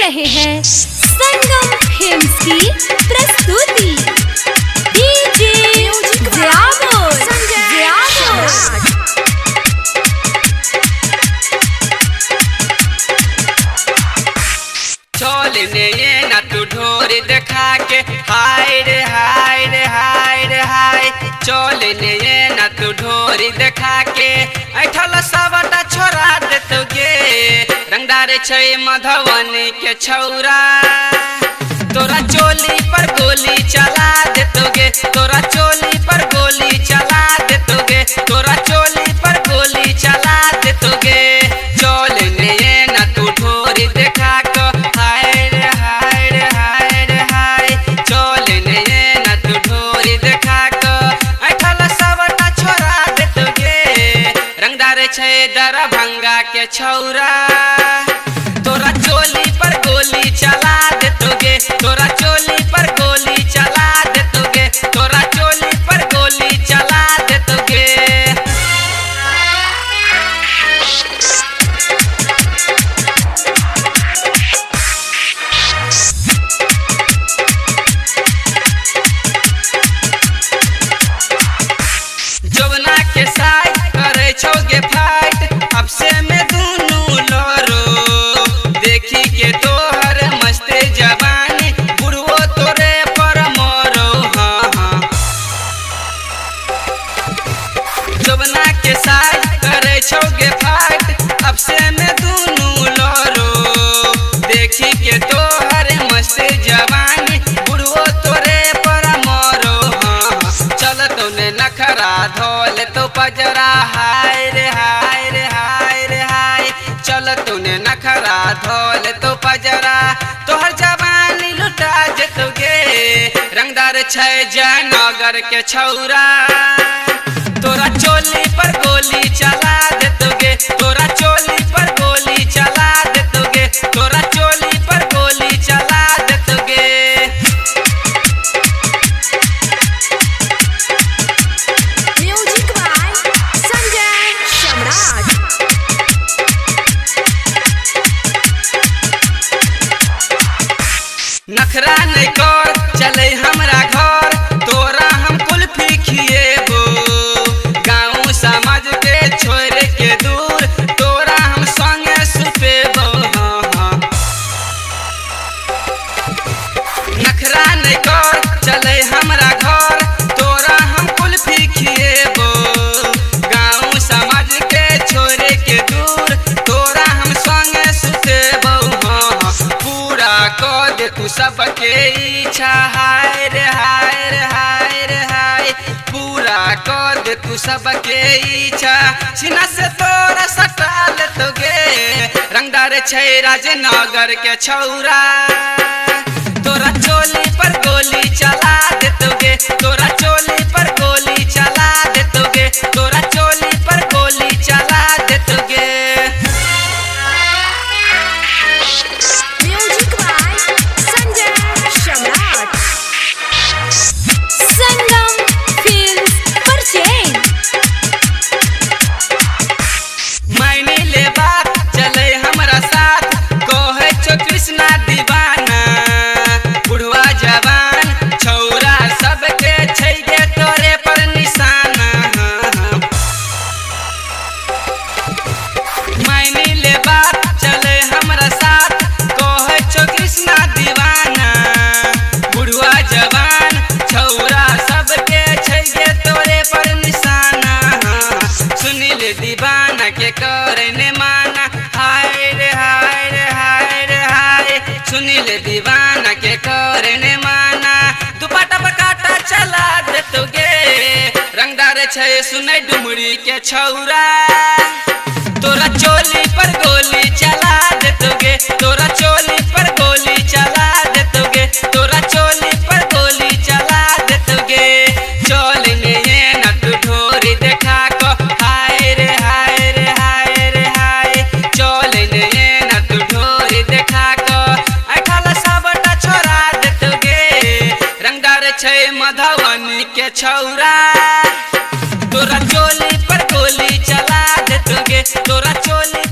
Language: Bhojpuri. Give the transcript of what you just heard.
रहे हैं संगम फिल्म्स की प्रस्तुति। डीजे चोलने ये ना तू ढोरी दिखा के हाय रे हाय रे हाय रे हाय। चोलने ये ना तू ढोरी दिखा के ऐठल सबटा छोड़ा दे तुगे। रंगदार छै मधुबनी के छौरा तोरा चोली पर गोली चला दे तुगे। तोरा चोली पर गोली चला दे तुगे। तोरा चोली पर गोली चला दे तुगे। चोलने ये ना तू ढोरी दिखा के हाय रे हाय रे हाय रे हाय। चोलने ये ना तू ढोरी दिखा के ऐठल सबटा छोड़ा दे तुगे। रंगदार छै दरभंगा के छौरा तोरा चोली पर गोली चला दे तुगे। तोरा चोली पर गोली चला दे तुगे। तोरा चोली पर गोली चला दे तुगे। जवना के साथ करे छोगे फाइट अब से में दुनू लरो। देखी के तोहर मस्ते जवानी बुढ़वो तोरे पर मरो। हाँ हाँ जवना के साथ करे छोगे फाइट अब से में दुनू लरो। देखी के तोहर मस्ते जवानी बुढ़वो तोरे पर मरो। हाँ चल तूने नखरा धोल तो पजरा हाय रे हाय रे हाय रे हाय। चल तूने नखरा धोल तो पजरा तोहर जवानी लुटा जतोगे। रंगदार छै जयनगर के छौरा तोरा चोली पर गोली चला देतोगे। तोरा चोली पर गोली चला देतोगे। तोरा चोली पर गोली चला देतोगे। म्यूजिक बाय संजय सम्राट। नखरा नहीं कर चले हमरा घर तोरा हम कुल्फी खिएबो। गाँव समाज के छोड़ के दूर तोरा हम संगे सुतेबो। हाँ हाँ नखरा नहीं कर चले हमरा घर तोरा हम कुल्फी खिएबो। गाँव समाज के छोड़ के दूर तोरा हम संगे सुतेबो। हाँ हाँ पूरा कर दे तू सबके इच्छा हाय रे हाय रे हाय रे हाय। पूरा कर दे तू सबके इच्छा सीना से तोरा सटा लेतोगे। रंगदार छै राजनगर के छौरा तोरा चोली पर गोली चला देतोगे। तोरा चोली पर गोली चला देतोगे। तोरा चोली पर गोली चला देतोगे। Music by Sanjay Samrat. Sangam films परचेन। मैंने ले बात चले हमरा साथ कहे छो कृष्णा दीवाना। बुढ़वा जवान छौरा सबके छै गे तोरे पर निशाना। हाँ मैंने ले बात चले हमरा साथ कहे छो कृष्णा दीवाना। बुढ़वा जवान छौरा सबके छै गे तोरे पर निशाना। हाँ सुनील दीवाना के करने माना हाय रे हाय रे हाय रे हाय। सुनील दीवाना के करने माना दुपट्टा पर काटा चला देतोगे। रंगदार छै सुनै डुमरी के छौरा तोरा चोली पर गोली चला देतोगे। तोरा चोली पर गोली चला देतोगे। तोरा चोली पर गोली चला देतोगे। चोलने ये ना तू ढोरी देखा को हाय रे हाय रे हाय रे हाय। चोलने ये ना तू ढोरी देखा को ऐठल सबटा छोड़ा देतोगे। रंगदार छै मधुबनी के छौरा तोरा चोली पर गोली चला देतोगे। तोरा चोली